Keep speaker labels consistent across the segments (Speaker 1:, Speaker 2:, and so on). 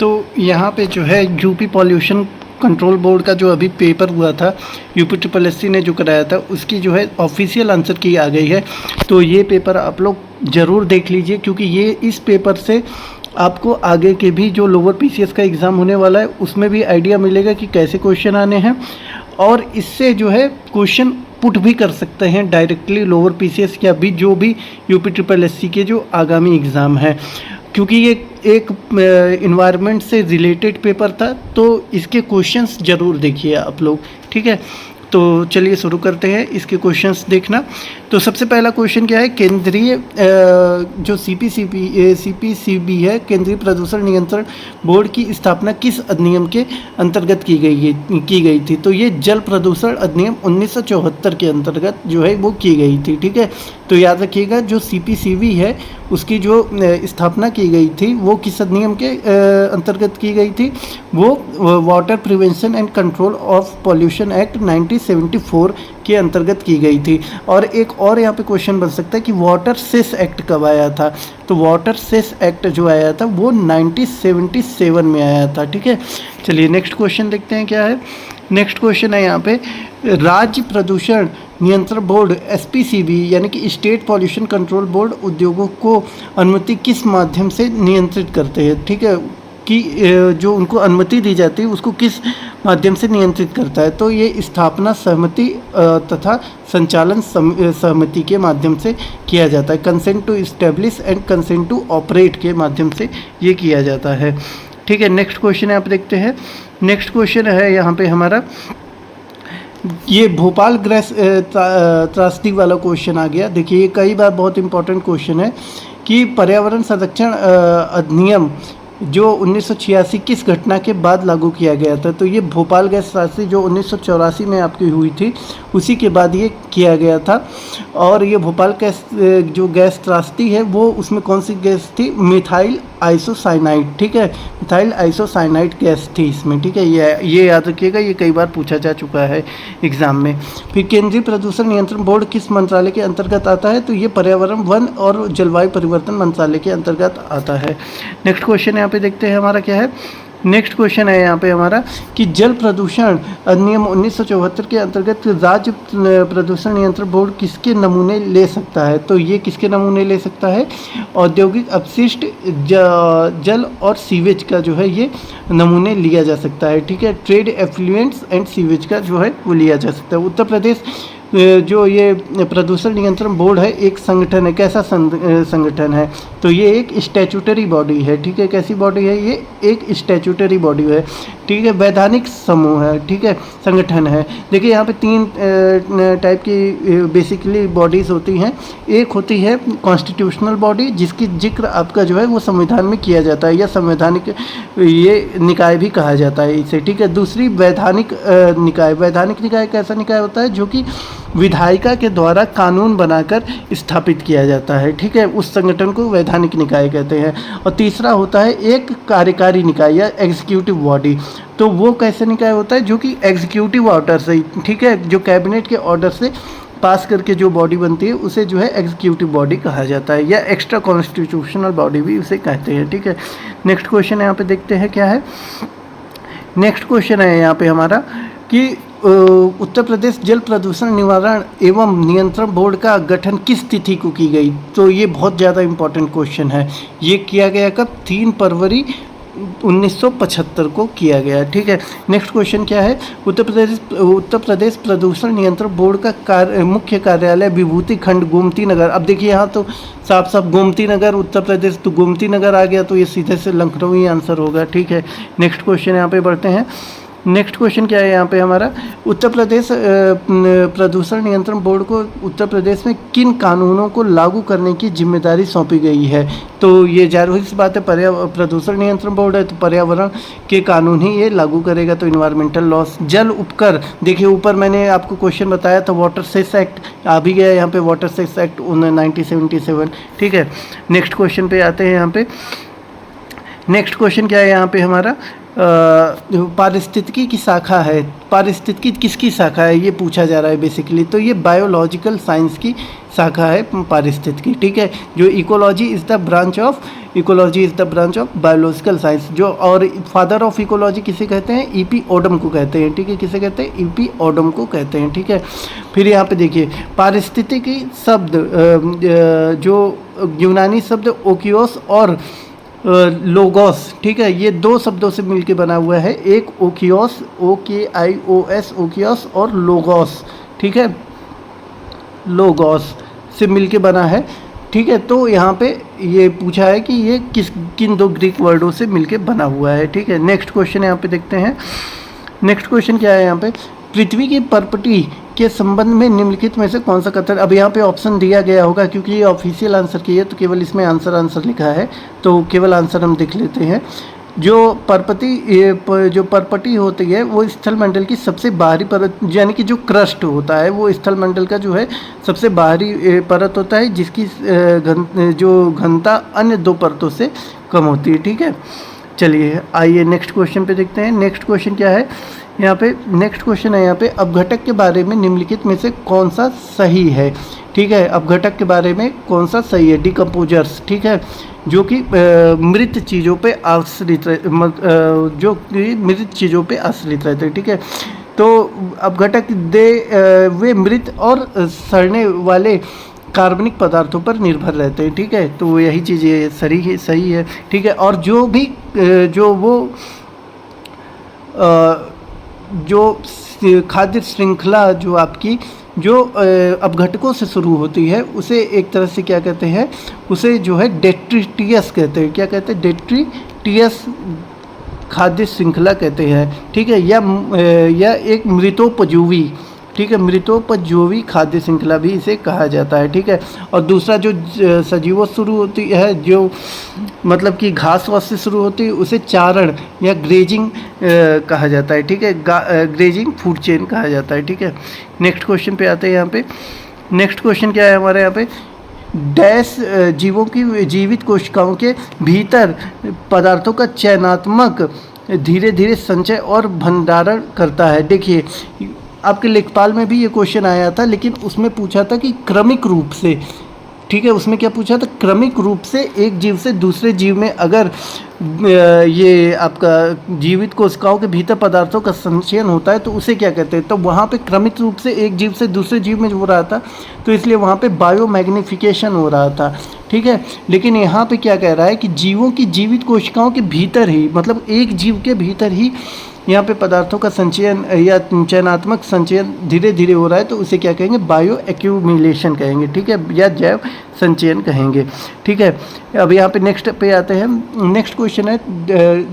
Speaker 1: तो यहाँ पे जो है यूपी पॉल्यूशन कंट्रोल बोर्ड का जो अभी पेपर हुआ था, यूपी ट्रिपल एससी ने जो कराया था, उसकी जो है ऑफिशियल आंसर की आ गई है। तो ये पेपर आप लोग ज़रूर देख लीजिए, क्योंकि ये इस पेपर से आपको आगे के भी जो लोअर पीसीएस का एग्ज़ाम होने वाला है उसमें भी आइडिया मिलेगा कि कैसे क्वेश्चन आने हैं, और इससे जो है क्वेश्चन पुट भी कर सकते हैं डायरेक्टली लोअर पीसीएस या भी जो भी यूपी ट्रिपल एससी के जो आगामी एग्ज़ाम है। क्योंकि ये एक इन्वायरमेंट से रिलेटेड पेपर था, तो इसके क्वेश्चंस ज़रूर देखिए आप लोग, ठीक है। तो चलिए शुरू करते हैं इसके क्वेश्चंस देखना। तो सबसे पहला क्वेश्चन क्या है, केंद्रीय जो सीपीसीबी है, केंद्रीय प्रदूषण नियंत्रण बोर्ड की स्थापना किस अधिनियम के अंतर्गत की गई थी। तो ये जल प्रदूषण अधिनियम 1974 के अंतर्गत जो है वो की गई थी, ठीक है। तो याद रखिएगा, जो सीपीसीबी है उसकी जो स्थापना की गई थी वो किस अधिनियम के अंतर्गत की गई थी, वो water prevention and control of pollution act 1974 के अंतर्गत की गई थी। और एक और यहाँ पे क्वेश्चन बन सकता है कि वाटर सेस एक्ट कब आया था। तो वाटर सेस एक्ट जो आया था वो 1977 में आया था, ठीक है। चलिए नेक्स्ट क्वेश्चन देखते हैं क्या है। नेक्स्ट क्वेश्चन है यहाँ पे, राज्य प्रदूषण नियंत्रण बोर्ड एसपीसीबी यानी कि स्टेट पॉल्यूशन कंट्रोल बोर्ड उद्योगों को अनुमति किस माध्यम से नियंत्रित करते हैं, ठीक है, कि जो उनको अनुमति दी जाती है उसको किस माध्यम से नियंत्रित करता है। तो ये स्थापना सहमति तथा संचालन सहमति के माध्यम से किया जाता है। Consent to establish and consent to operate के माध्यम से ये किया जाता है, ठीक है। नेक्स्ट क्वेश्चन है, आप देखते हैं। नेक्स्ट क्वेश्चन है यहाँ पे हमारा, ये भोपाल गैस त्रासदी वाला क्वेश्चन आ गया। देखिए ये कई बार बहुत इंपॉर्टेंट क्वेश्चन है कि पर्यावरण संरक्षण अधिनियम जो 1986 किस घटना के बाद लागू किया गया था। तो ये भोपाल गैस त्रासदी जो 1984 में आपकी हुई थी उसी के बाद ये किया गया था। और ये भोपाल गैस जो गैस त्रासदी है वो उसमें कौन सी गैस थी, मिथाइल आइसोसाइनाइड, ठीक है, मिथाइल आइसोसाइनाइड गैस थी इसमें, ठीक है। ये याद रखिएगा, ये कई बार पूछा जा चुका है एग्जाम में। फिर केंद्रीय प्रदूषण नियंत्रण बोर्ड किस मंत्रालय के अंतर्गत आता है। तो ये पर्यावरण वन और जलवायु परिवर्तन मंत्रालय के अंतर्गत आता है। नेक्स्ट क्वेश्चन यहाँ पे देखते हैं हमारा क्या है। नेक्स्ट क्वेश्चन है यहाँ पे हमारा कि जल प्रदूषण अधिनियम 1974 के अंतर्गत राज्य प्रदूषण नियंत्रण बोर्ड किसके नमूने ले सकता है। तो ये किसके नमूने ले सकता है, औद्योगिक अपशिष्ट, जल और सीवेज का जो है ये नमूने लिया जा सकता है, ठीक है। ट्रेड एफ्लुएंट्स एंड सीवेज का जो है वो लिया जा सकता है। उत्तर प्रदेश जो ये प्रदूषण नियंत्रण बोर्ड है एक संगठन है, कैसा संगठन है। तो ये एक स्टैट्यूटरी बॉडी है, ठीक है। कैसी बॉडी है, ये एक स्टैट्यूटरी बॉडी है, ठीक है। वैधानिक समूह है, ठीक है, संगठन है। देखिए यहाँ पे तीन टाइप की बेसिकली बॉडीज़ होती हैं। एक होती है कॉन्स्टिट्यूशनल बॉडी जिसकी जिक्र आपका जो है वो संविधान में किया जाता है, या संवैधानिक ये निकाय भी कहा जाता है इसे, ठीक है। दूसरी वैधानिक निकाय। वैधानिक निकाय कैसा निकाय होता है, जो कि विधायिका के द्वारा कानून बनाकर स्थापित किया जाता है, ठीक है। उस संगठन को वैधानिक निकाय कहते हैं। और तीसरा होता है एक कार्यकारी निकाय या एग्जीक्यूटिव बॉडी। तो वो कैसे निकाय होता है, जो कि एग्जीक्यूटिव ऑर्डर से, ठीक है, जो कैबिनेट के ऑर्डर से पास करके जो बॉडी बनती है उसे जो है एग्जीक्यूटिव बॉडी कहा जाता है, या एक्स्ट्रा कॉन्स्टिट्यूशनल बॉडी भी उसे कहते हैं, ठीक है। नेक्स्ट क्वेश्चन यहाँ पे देखते हैं क्या है। नेक्स्ट क्वेश्चन है यहाँ पे हमारा कि उत्तर प्रदेश जल प्रदूषण निवारण एवं नियंत्रण बोर्ड का गठन किस तिथि को की गई। तो ये बहुत ज़्यादा इम्पोर्टेंट क्वेश्चन है। ये किया गया कब, 3 फरवरी 1975 को किया गया, ठीक है। नेक्स्ट क्वेश्चन क्या है, उत्तर प्रदेश प्रदूषण नियंत्रण बोर्ड का मुख्य कार्यालय विभूति खंड गोमती नगर। अब देखिए यहाँ तो साफ साफ गोमती नगर उत्तर प्रदेश, तो गोमती नगर आ गया, तो ये सीधे से लखनऊ ही आंसर होगा, ठीक है। नेक्स्ट क्वेश्चन यहाँ पे बढ़ते हैं। नेक्स्ट क्वेश्चन क्या है यहाँ पे हमारा, उत्तर प्रदेश प्रदूषण नियंत्रण बोर्ड को उत्तर प्रदेश में किन कानूनों को लागू करने की जिम्मेदारी सौंपी गई है। तो ये जाहिर सी बात है, प्रदूषण नियंत्रण बोर्ड है तो पर्यावरण के कानून ही ये लागू करेगा। तो इन्वायरमेंटल लॉस, जल उपकर, देखिए ऊपर मैंने आपको क्वेश्चन बताया था, वाटर सेस एक्ट आ भी गया यहाँ पे, वाटर सेस एक्ट 1977, ठीक है। नेक्स्ट क्वेश्चन पे आते हैं यहाँ पे। नेक्स्ट क्वेश्चन क्या है यहाँ पे हमारा, पारिस्थितिकी की शाखा है। पारिस्थितिकी किसकी शाखा है ये पूछा जा रहा है बेसिकली। तो ये बायोलॉजिकल साइंस की शाखा है पारिस्थितिकी, ठीक है। जो ecology is the branch of biological science, जो और फादर ऑफ इकोलॉजी किसे कहते हैं, ईपी ओडम को कहते हैं, ठीक है। किसे कहते हैं, ईपी ओडम को कहते हैं, ठीक है। फिर यहाँ पे देखिए पारिस्थितिकी शब्द जो यूनानी शब्द ओकियोस और लोगोस, ठीक है, ये दो शब्दों से मिलकर बना हुआ है। एक ओकियोस, OKIOS, ओकियोस, और लोगोस, ठीक है, लोगोस से मिलके बना है, ठीक है। तो यहाँ पे ये पूछा है कि ये किन दो ग्रीक वर्डों से मिलके बना हुआ है, ठीक है। नेक्स्ट क्वेश्चन यहाँ पे देखते हैं। नेक्स्ट क्वेश्चन क्या है यहाँ पे, पृथ्वी की परपटी के संबंध में निम्नलिखित में से कौन सा कथन, अब यहाँ पे ऑप्शन दिया गया होगा क्योंकि ये ऑफिशियल आंसर की है तो केवल इसमें आंसर लिखा है, तो केवल आंसर हम देख लेते हैं। जो परपटी होती है वो स्थल मंडल की सबसे बाहरी परत, यानी कि जो क्रस्ट होता है वो स्थल मंडल का जो है सबसे बाहरी परत होता है, जिसकी जो घनता अन्य दो परतों से कम होती है, ठीक है। चलिए आइए नेक्स्ट क्वेश्चन पे देखते हैं। नेक्स्ट क्वेश्चन क्या है यहाँ पे, नेक्स्ट क्वेश्चन है यहाँ पे, अपघटक के बारे में निम्नलिखित में से कौन सा सही है, ठीक है। अपघटक के बारे में कौन सा सही है, डिकम्पोजर्स, ठीक है, जो कि मृत चीज़ों पे आश्रित जो कि मृत चीज़ों पे आश्रित रहते हैं, ठीक है। तो अपघटक वे मृत और सड़ने वाले कार्बनिक पदार्थों पर निर्भर रहते हैं, ठीक है। तो यही चीज़ ये सही है, ठीक है। और जो भी जो खाद्य श्रृंखला जो आपकी जो अपघटकों से शुरू होती है उसे एक तरह से क्या कहते हैं, उसे जो है डेट्रिटियस कहते हैं, क्या कहते हैं, डेट्रिटियस खाद्य श्रृंखला कहते हैं, ठीक है। या एक मृतोपजीवी, ठीक है, मृतोपजीवी खाद्य श्रृंखला भी इसे कहा जाता है, ठीक है। और दूसरा जो सजीवों से शुरू होती है, जो मतलब कि घास वास से शुरू होती है, उसे चारण या ग्रेजिंग कहा जाता है, ठीक है, ग्रेजिंग फूड चेन कहा जाता है, ठीक है। नेक्स्ट क्वेश्चन पे आते हैं। यहाँ पे नेक्स्ट क्वेश्चन क्या है हमारे यहाँ पे, डैश जीवों की जीवित कोशिकाओं के भीतर पदार्थों का चयनात्मक धीरे धीरे संचय और भंडारण करता है। देखिए आपके लेखपाल में भी ये क्वेश्चन आया था, लेकिन उसमें पूछा था कि क्रमिक रूप से, ठीक है, उसमें क्या पूछा था, क्रमिक रूप से एक जीव से दूसरे जीव में अगर ये आपका जीवित कोशिकाओं के भीतर पदार्थों का संचयन होता है तो उसे क्या कहते हैं। तो वहाँ पे क्रमिक रूप से एक जीव से दूसरे जीव में हो रहा था, तो इसलिए वहाँ पे बायोमैग्निफिकेशन हो रहा था, ठीक है। लेकिन यहाँ पे क्या कह रहा है कि जीवों की जीवित कोशिकाओं के भीतर ही, मतलब एक जीव के भीतर ही यहाँ पे पदार्थों का संचयन या चयनात्मक संचयन धीरे धीरे हो रहा है, तो उसे क्या कहेंगे, बायो एक्यूमुलेशन कहेंगे, ठीक है, या जैव संचयन कहेंगे, ठीक है। अब यहाँ पे नेक्स्ट पे आते हैं। नेक्स्ट क्वेश्चन है,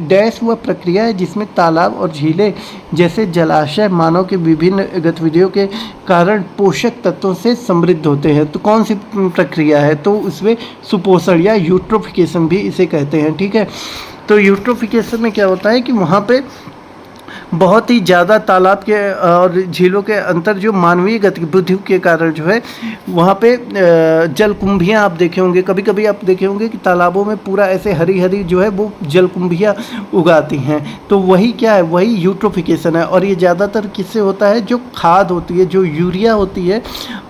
Speaker 1: डैश वह प्रक्रिया है जिसमें तालाब और झीलें जैसे जलाशय मानव के विभिन्न गतिविधियों के कारण पोषक तत्वों से समृद्ध होते हैं। तो कौन सी प्रक्रिया है, तो उसमें सुपोषण या यूट्रोफिकेशन भी इसे कहते हैं, ठीक है। तो यूट्रोफिकेशन में क्या होता है कि वहाँ पे बहुत ही ज़्यादा तालाब के और झीलों के अंतर जो मानवीय गतिविधियों के कारण जो है वहाँ पे जलकुंभियाँ आप देखे होंगे, कभी कभी आप देखे होंगे कि तालाबों में पूरा ऐसे हरी हरी जो है वो जलकुंभियाँ उगाती हैं। तो वही क्या है, वही यूट्रोफिकेशन है। और ये ज़्यादातर किससे होता है, जो खाद होती है, जो यूरिया होती है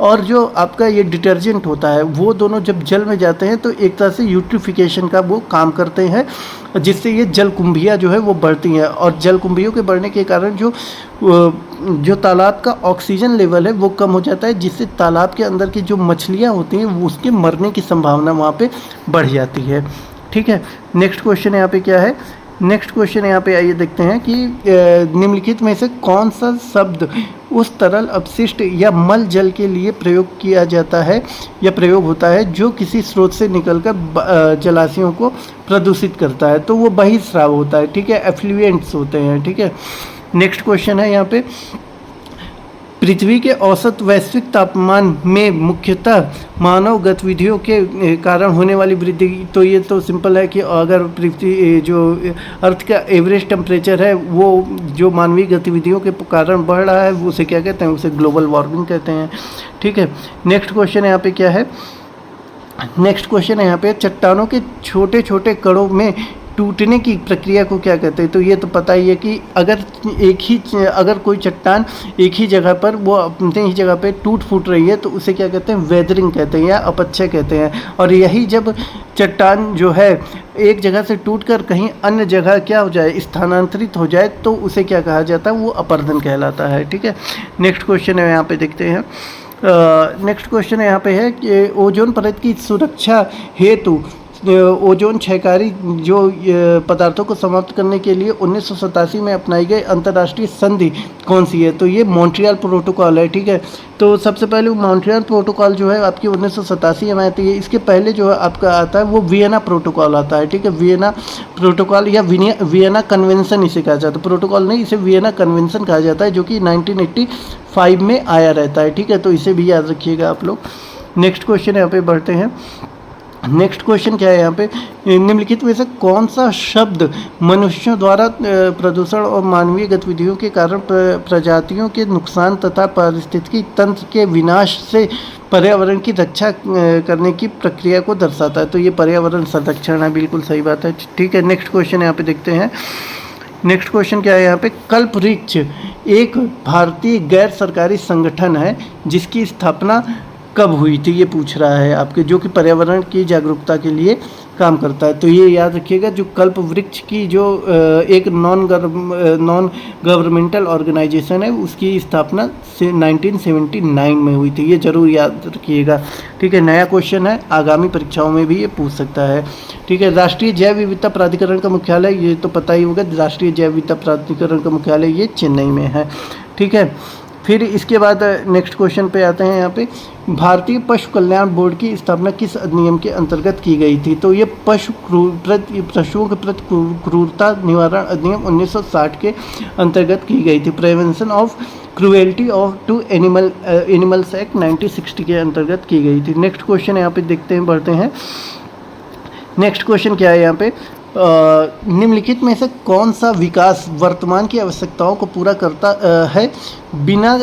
Speaker 1: और जो आपका ये डिटर्जेंट होता है, वो दोनों जब जल में जाते हैं तो एक तरह से यूट्रोफिकेशन का वो काम करते हैं, जिससे ये जलकुंभियाँ जो है वो बढ़ती हैं। और जलकुंभियों के बढ़ने के कारण जो तालाब का ऑक्सीजन लेवल है वो कम हो जाता है, जिससे तालाब के अंदर की जो मछलियाँ होती हैं वो उसके मरने की संभावना वहाँ पे बढ़ जाती है, ठीक है। नेक्स्ट क्वेश्चन यहाँ पे क्या है, नेक्स्ट क्वेश्चन यहाँ पे आइए देखते हैं कि निम्नलिखित में से कौन सा शब्द उस तरल अपशिष्ट या मल जल के लिए प्रयोग किया जाता है या प्रयोग होता है जो किसी स्रोत से निकलकर जलाशयों को प्रदूषित करता है। तो वो बहिर्स्राव होता है, ठीक है, एफ्लुएंट्स होते हैं, ठीक है। नेक्स्ट क्वेश्चन है यहाँ पे, पृथ्वी के औसत वैश्विक तापमान में मुख्यतः मानव गतिविधियों के कारण होने वाली वृद्धि। तो ये तो सिंपल है कि अगर पृथ्वी जो अर्थ का एवरेज टेम्परेचर है वो जो मानवीय गतिविधियों के कारण बढ़ रहा है वो उसे क्या कहते हैं, उसे ग्लोबल वार्मिंग कहते हैं, ठीक है। नेक्स्ट क्वेश्चन यहाँ पे क्या है, नेक्स्ट क्वेश्चन है यहाँ पे, चट्टानों के छोटे छोटे कणों में टूटने की प्रक्रिया को क्या कहते हैं? तो ये तो पता ही है कि अगर कोई चट्टान एक ही जगह पर वो अपने ही जगह पे टूट फूट रही है तो उसे क्या कहते हैं? वेदरिंग कहते हैं या अपक्षय कहते हैं। और यही जब चट्टान जो है एक जगह से टूटकर कहीं अन्य जगह क्या हो जाए, स्थानांतरित हो जाए, तो उसे क्या कहा जाता है? वो अपरदन कहलाता है। ठीक है, नेक्स्ट क्वेश्चन है यहाँ पे देखते हैं। नेक्स्ट क्वेश्चन यहाँ पे है कि ओजोन परत की सुरक्षा हेतु ओजोन क्षयकारी जो पदार्थों को समाप्त करने के लिए 1987 में अपनाई गई अंतर्राष्ट्रीय संधि कौन सी है? तो ये मॉन्ट्रियल प्रोटोकॉल है। ठीक है, तो सबसे पहले मॉन्ट्रियल प्रोटोकॉल जो है आपकी 1987 में आती है। इसके पहले जो है आपका आता है वो वियना प्रोटोकॉल आता है। ठीक है, वियना प्रोटोकॉल या वियना कन्वेंशन इसे कहा जाता है। प्रोटोकॉल नहीं, इसे वियना कन्वेंशन कहा जाता है, जो कि 1985 में आया रहता है। ठीक है, तो इसे भी याद रखिएगा आप लोग। नेक्स्ट क्वेश्चन यहाँ पे बढ़ते हैं। नेक्स्ट क्वेश्चन क्या है यहाँ पे? निम्नलिखित में से कौन सा शब्द मनुष्यों द्वारा प्रदूषण और मानवीय गतिविधियों के कारण प्रजातियों के नुकसान तथा पारिस्थितिकी तंत्र के विनाश से पर्यावरण की रक्षा करने की प्रक्रिया को दर्शाता है? तो ये पर्यावरण संरक्षण है, बिल्कुल सही बात है। ठीक है, नेक्स्ट क्वेश्चन यहाँ पे देखते हैं। नेक्स्ट क्वेश्चन क्या है यहाँ पे? कल्पवृक्ष एक भारतीय गैर सरकारी संगठन है जिसकी स्थापना कब हुई थी? ये पूछ रहा है आपके, जो कि पर्यावरण की जागरूकता के लिए काम करता है। तो ये याद रखिएगा, जो कल्प वृक्ष की जो एक नॉन गवर्नमेंटल ऑर्गेनाइजेशन है उसकी स्थापना 1979 में हुई थी। ये जरूर याद रखिएगा। ठीक है, नया क्वेश्चन है, आगामी परीक्षाओं में भी ये पूछ सकता है। ठीक है, राष्ट्रीय जैव विविधता प्राधिकरण का मुख्यालय, ये तो पता ही होगा, राष्ट्रीय जैव विविधता प्राधिकरण का मुख्यालय ये चेन्नई में है। ठीक है, फिर इसके बाद नेक्स्ट क्वेश्चन पे आते हैं। यहाँ पे भारतीय पशु कल्याण बोर्ड की स्थापना किस अधिनियम के अंतर्गत की गई थी? तो ये पशुओं के प्रति क्रूरता निवारण अधिनियम 1960 के अंतर्गत की गई थी। Prevention of cruelty to animals act 1960 के अंतर्गत की गई थी। नेक्स्ट क्वेश्चन यहाँ पे देखते हैं, बढ़ते हैं। नेक्स्ट क्वेश्चन क्या है यहाँ पे? निम्नलिखित में से कौन सा विकास वर्तमान की आवश्यकताओं को पूरा करता है बिना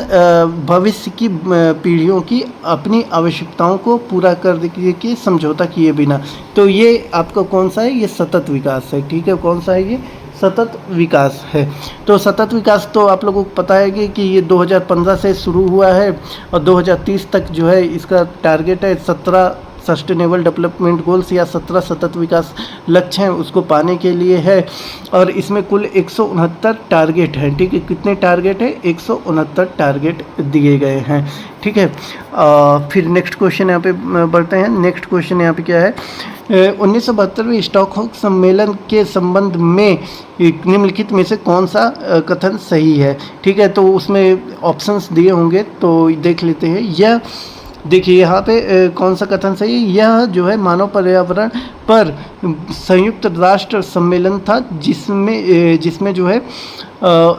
Speaker 1: भविष्य की पीढ़ियों की अपनी आवश्यकताओं को पूरा करने के समझौता किए बिना? तो ये आपका कौन सा है? ये सतत विकास है। ठीक है, कौन सा है? ये सतत विकास है। तो सतत विकास तो आप लोगों को पता है कि ये 2015 से शुरू हुआ है और 2030 तक जो है इसका टारगेट है 17 सस्टेनेबल डेवलपमेंट गोल्स या 17 सतत विकास लक्ष्य हैं, उसको पाने के लिए है। और इसमें कुल 169 टारगेट हैं। ठीक है, कितने टारगेट है? 169 टारगेट दिए गए हैं। ठीक है, फिर नेक्स्ट क्वेश्चन यहाँ पे बढ़ते हैं। नेक्स्ट क्वेश्चन यहाँ पे क्या है? 1972वें स्टॉकहोम सम्मेलन के संबंध में निम्नलिखित में से कौन सा कथन सही है? ठीक है, तो उसमें ऑप्शंस दिए होंगे तो देख लेते हैं। यह देखिए यहाँ पे कौन सा कथन सही है? यह जो है मानव पर्यावरण पर संयुक्त राष्ट्र सम्मेलन था जिसमें जो है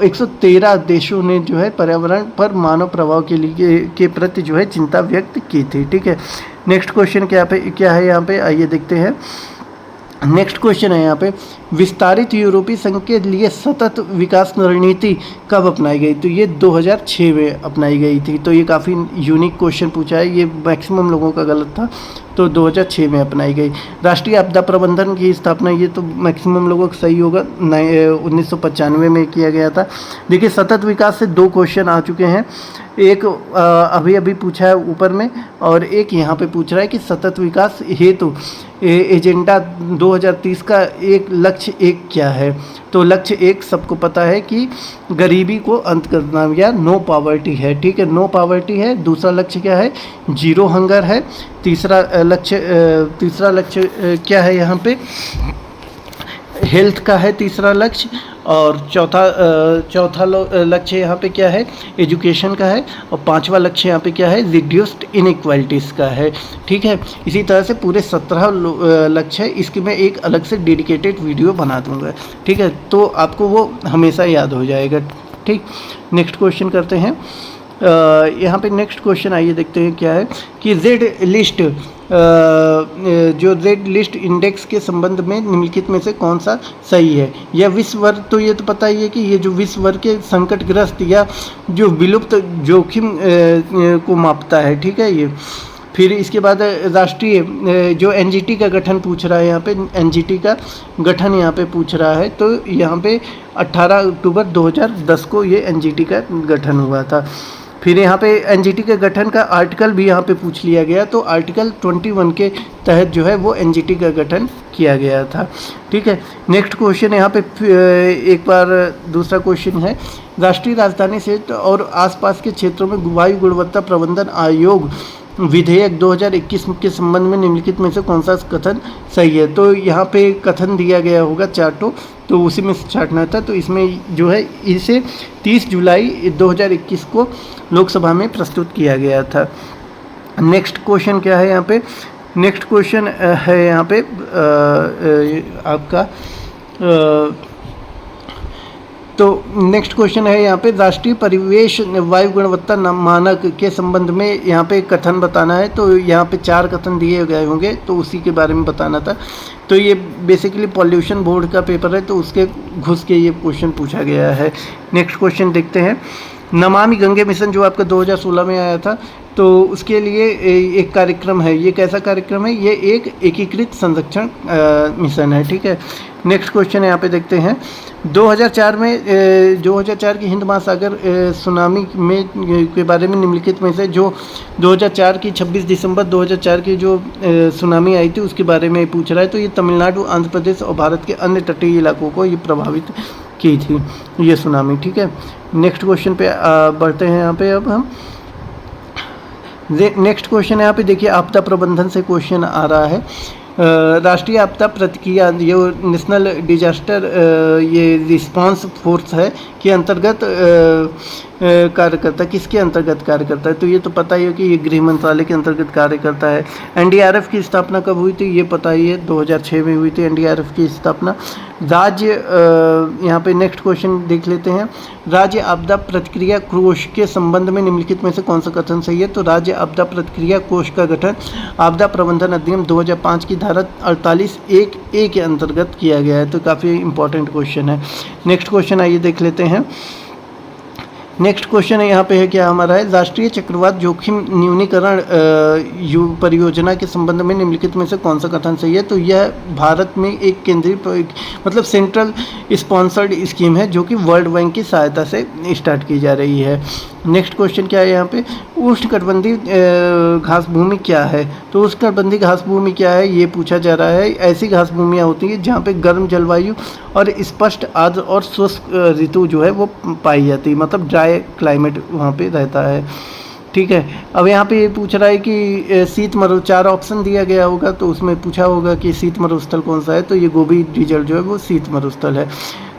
Speaker 1: 113 देशों ने जो है पर्यावरण पर मानव प्रभाव के प्रति जो है चिंता व्यक्त की थी। ठीक है, नेक्स्ट क्वेश्चन क्या है यहाँ पे? आइए देखते हैं। नेक्स्ट क्वेश्चन है यहाँ पे, विस्तारित यूरोपीय संघ के लिए सतत विकास रणनीति कब अपनाई गई? तो ये 2006 में अपनाई गई थी। तो ये काफ़ी यूनिक क्वेश्चन पूछा है, ये मैक्सिमम लोगों का गलत था। तो 2006 में अपनाई गई। राष्ट्रीय आपदा प्रबंधन की स्थापना, ये तो मैक्सिमम लोगों का सही होगा, 1995 में किया गया था। देखिए, सतत विकास से 2 क्वेश्चन आ चुके हैं। एक अभी पूछा है ऊपर में और एक यहाँ पे पूछ रहा है कि सतत विकास हेतु एजेंडा 2030 का एक लक्ष्य एक क्या है? तो लक्ष्य एक सबको पता है कि गरीबी को अंत करना या नो पॉवर्टी है। ठीक है, नो पॉवर्टी है। दूसरा लक्ष्य क्या है? जीरो हंगर है। तीसरा लक्ष्य क्या है? यहाँ पे हेल्थ का है तीसरा लक्ष्य। और चौथा लक्ष्य यहाँ पे क्या है? एजुकेशन का है। और 5वां लक्ष्य यहाँ पे क्या है? रिड्यूस्ड इनइक्वालिटीज़ का है। ठीक है, इसी तरह से पूरे 17 लक्ष्य है। इसकी मैं एक अलग से डेडिकेटेड वीडियो बना दूंगा। ठीक है, तो आपको वो हमेशा याद हो जाएगा। ठीक, नेक्स्ट क्वेश्चन करते हैं। यहाँ पे नेक्स्ट क्वेश्चन आइए देखते हैं क्या है कि रेड लिस्ट जो रेड लिस्ट इंडेक्स के संबंध में निम्नलिखित में से कौन सा सही है? यह विश्व वर्ग, तो ये तो पता ही है कि ये जो विश्व वर्ग के संकटग्रस्त या जो विलुप्त जोखिम को मापता है। ठीक है, ये फिर इसके बाद राष्ट्रीय जो एनजीटी का गठन पूछ रहा है, यहाँ पे एनजीटी का गठन यहाँ पे पूछ रहा है, तो यहाँ पे 18 अक्टूबर 2010 को ये एनजीटी का गठन हुआ था। फिर यहाँ पे एनजीटी के गठन का आर्टिकल भी यहाँ पे पूछ लिया गया, तो आर्टिकल 21 के तहत जो है वो एनजीटी का गठन किया गया था। ठीक है, नेक्स्ट क्वेश्चन यहाँ पे एक बार दूसरा क्वेश्चन है, राष्ट्रीय राजधानी क्षेत्र और आसपास के क्षेत्रों में वायु गुणवत्ता प्रबंधन आयोग विधेयक 2021 के संबंध में निम्नलिखित में से कौन सा कथन सही है। तो यहाँ पे कथन दिया गया होगा चार्टो, तो उसी में से छांटना था। तो इसमें जो है इसे 30 जुलाई 2021 को लोकसभा में प्रस्तुत किया गया था। नेक्स्ट क्वेश्चन क्या है यहाँ पे, नेक्स्ट क्वेश्चन है यहाँ पे आपका तो नेक्स्ट क्वेश्चन है यहाँ पे राष्ट्रीय परिवेश वायु गुणवत्ता मानक के संबंध में यहाँ पे कथन बताना है। तो यहाँ पे 4 कथन दिए गए होंगे, तो उसी के बारे में बताना था। तो ये बेसिकली पॉल्यूशन बोर्ड का पेपर है, तो उसके घुस के ये क्वेश्चन पूछा गया है। नेक्स्ट क्वेश्चन देखते हैं, नमामि गंगे मिशन जो आपका 2016 में आया था, तो उसके लिए एक कार्यक्रम है। ये कैसा कार्यक्रम है, ये एक एकीकृत संरक्षण मिशन है। ठीक है, नेक्स्ट क्वेश्चन यहाँ पे देखते हैं, 2004 में 2004 की हिंद महासागर सुनामी में के बारे में निम्नलिखित में से जो 2004 की 26 दिसंबर 2004 की जो सुनामी आई थी उसके बारे में पूछ रहा है। तो ये तमिलनाडु, आंध्र प्रदेश और भारत के अन्य तटीय इलाकों को ये प्रभावित की थी ये सुनामी। ठीक है, नेक्स्ट क्वेश्चन पे बढ़ते हैं। यहाँ पे अब हम नेक्स्ट क्वेश्चन है यहाँ पे देखिए, आपदा प्रबंधन से क्वेश्चन आ रहा है। राष्ट्रीय आपदा प्रतिक्रिया जो नेशनल डिजास्टर ये रिस्पांस फोर्स है के अंतर्गत कार्य करता है। किसके अंतर्गत कार्य करता है, तो ये तो पता ही है कि ये गृह मंत्रालय के अंतर्गत कार्य करता है। एनडीआरएफ की स्थापना कब हुई थी, ये पता ही है 2006 में हुई थी एनडीआरएफ की स्थापना। राज्य यहाँ पे नेक्स्ट क्वेश्चन देख लेते हैं, राज्य आपदा प्रतिक्रिया कोष के संबंध में निम्नलिखित में से कौन सा कथन सही है। तो राज्य आपदा प्रतिक्रिया कोष का गठन आपदा प्रबंधन अधिनियम 2005 की धारा 48(1)(a) के अंतर्गत किया गया है। तो काफ़ी इंपॉर्टेंट क्वेश्चन है। नेक्स्ट क्वेश्चन आइए देख लेते हैं। नेक्स्ट क्वेश्चन यहाँ पे है क्या हमारा है, राष्ट्रीय चक्रवात जोखिम न्यूनीकरण परियोजना के संबंध में निम्नलिखित में से कौन सा कथन सही है। तो यह भारत में एक केंद्रीय मतलब सेंट्रल स्पॉन्सर्ड स्कीम है जो कि वर्ल्ड बैंक की सहायता से स्टार्ट की जा रही है। नेक्स्ट क्वेश्चन क्या है यहाँ पे, उष्णकटिबंधीय घास भूमि क्या है। तो उष्णकटिबंधीय घास भूमि क्या है ये पूछा जा रहा है। ऐसी घास भूमियाँ होती हैं जहाँ पे गर्म जलवायु और स्पष्ट आर्द्र और शुष्क ऋतु जो है वो पाई जाती है, मतलब ड्राई क्लाइमेट वहाँ पे रहता है। ठीक है, अब यहाँ पे ये पूछ रहा है कि शीत मरुस्थल, 4 ऑप्शन दिया गया होगा तो उसमें पूछा होगा कि शीत मरुस्थल कौन सा है। तो ये गोबी डीजल जो है वो शीत मरुस्थल है।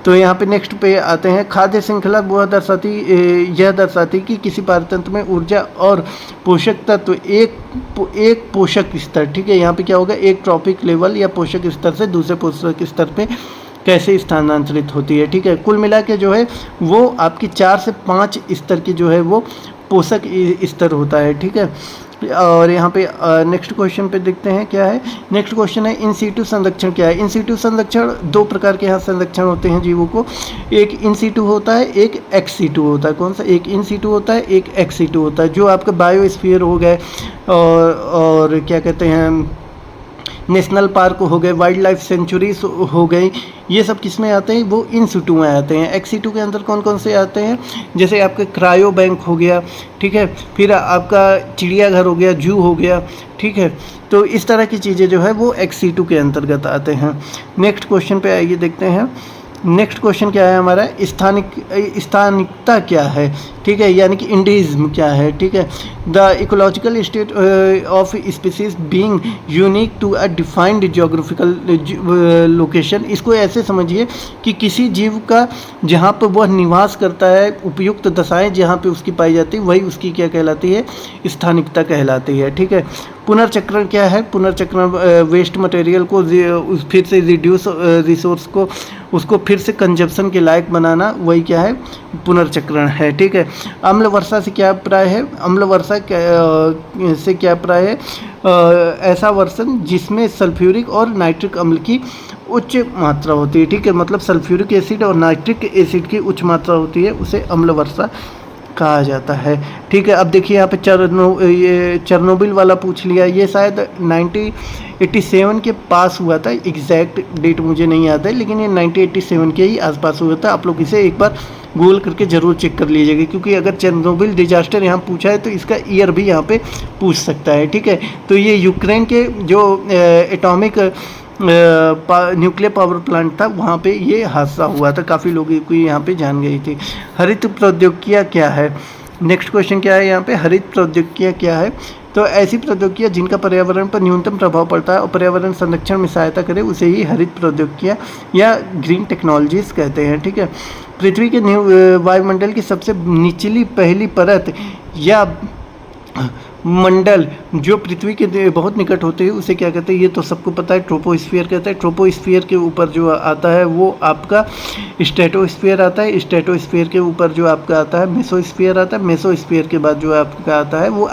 Speaker 1: तो यहाँ पे नेक्स्ट पे आते हैं, खाद्य श्रृंखला यह दर्शाती कि किसी पारतंत्र में ऊर्जा और पोषक तत्व एक पोषक स्तर, ठीक है, यहाँ पे क्या होगा, एक ट्रॉपिक लेवल या पोषक स्तर से दूसरे पोषक स्तर पे कैसे स्थानांतरित होती है। ठीक है, कुल मिला के जो है वो आपकी 4 से 5 स्तर की जो है वो पोषक स्तर होता है। ठीक है, और यहाँ पे नेक्स्ट क्वेश्चन पे देखते हैं क्या है। नेक्स्ट क्वेश्चन है इन सीटू संरक्षण क्या है। इन सीटू संरक्षण 2 प्रकार के यहाँ संरक्षण होते हैं जीवों को, एक इन सीटू होता है, एक एक्स सीटू होता है। कौन सा, एक इन सीटू होता है, एक एक्स सीटू होता है। जो आपका बायोस्फीयर हो गए और क्या कहते हैं नेशनल पार्क हो गए, वाइल्ड लाइफ सेंचुरीज हो गई, ये सब किस में आते हैं, वो इन सीटू में आते हैं। एक्स सीटू के अंदर कौन कौन से आते हैं, जैसे आपके क्रायो बैंक हो गया, ठीक है, फिर आपका चिड़ियाघर हो गया, जू हो गया, ठीक है। तो इस तरह की चीज़ें जो है वो एक्स सीटू के अंतर्गत आते हैं। नेक्स्ट क्वेश्चन पे आइए देखते हैं। नेक्स्ट क्वेश्चन क्या है हमारा, स्थानिकता क्या है, ठीक है, यानी कि इंडिज्म क्या है। ठीक है, the ecological state of species being unique to a defined geographical location. इसको ऐसे समझिए कि किसी जीव का जहाँ पर वह निवास करता है, उपयुक्त दशाएं जहाँ पे उसकी पाई जाती है, वही उसकी क्या कहलाती है, स्थानिकता कहलाती है। ठीक है, पुनर्चक्रण क्या है, पुनर्चक्रण वेस्ट मटेरियल को फिर से रिड्यूस रिसोर्स को उसको फिर से कंजप्शन के लायक बनाना, वही क्या है, पुनर्चक्रण है। ठीक है, अम्ल वर्षा से क्या अभिप्राय है, अम्ल वर्षा से क्या अभिप्राय है, ऐसा वर्षण जिसमें सल्फ्यूरिक और नाइट्रिक अम्ल की उच्च मात्रा होती है। ठीक है, मतलब सल्फ्यूरिक एसिड और नाइट्रिक एसिड की उच्च मात्रा होती है, उसे अम्ल वर्षा कहा जाता है। ठीक है, अब देखिए यहाँ पे ये चेरनोबिल वाला पूछ लिया, ये शायद 1987 के पास हुआ था, एग्जैक्ट डेट मुझे नहीं याद है, लेकिन ये 1987 के ही आसपास हुआ था। आप लोग इसे एक बार गूगल करके ज़रूर चेक कर लीजिएगा, क्योंकि अगर चेरनोबिल डिजास्टर यहाँ पूछा है तो इसका ईयर भी यहाँ पे पूछ सकता है। ठीक है, तो ये यूक्रेन के जो एटॉमिक न्यूक्लियर पावर प्लांट था वहाँ पे ये हादसा हुआ था, काफ़ी लोग को यहाँ पे जान गई थी। हरित प्रौद्योगिकियाँ क्या है? नेक्स्ट क्वेश्चन क्या है यहाँ पे, हरित प्रौद्योगिकियाँ क्या है? तो ऐसी प्रौद्योगिकियाँ जिनका पर्यावरण पर न्यूनतम प्रभाव पड़ता है और पर्यावरण संरक्षण में सहायता करे उसे ही हरित प्रौद्योगिकियाँ या ग्रीन टेक्नोलॉजीज कहते हैं। ठीक है, पृथ्वी के वायुमंडल की सबसे निचली पहली परत या मंडल जो पृथ्वी के बहुत निकट होते हैं उसे क्या कहते हैं? ये तो सबको पता है, ट्रोपोस्फियर कहते हैं। ट्रोपोस्फियर के ऊपर जो आता है वो आपका स्ट्रेटोस्फियर आता है। स्ट्रेटोस्फियर के ऊपर जो आपका आता है मेसोस्फियर आता है। मेसोस्फियर के बाद जो आपका आता है वो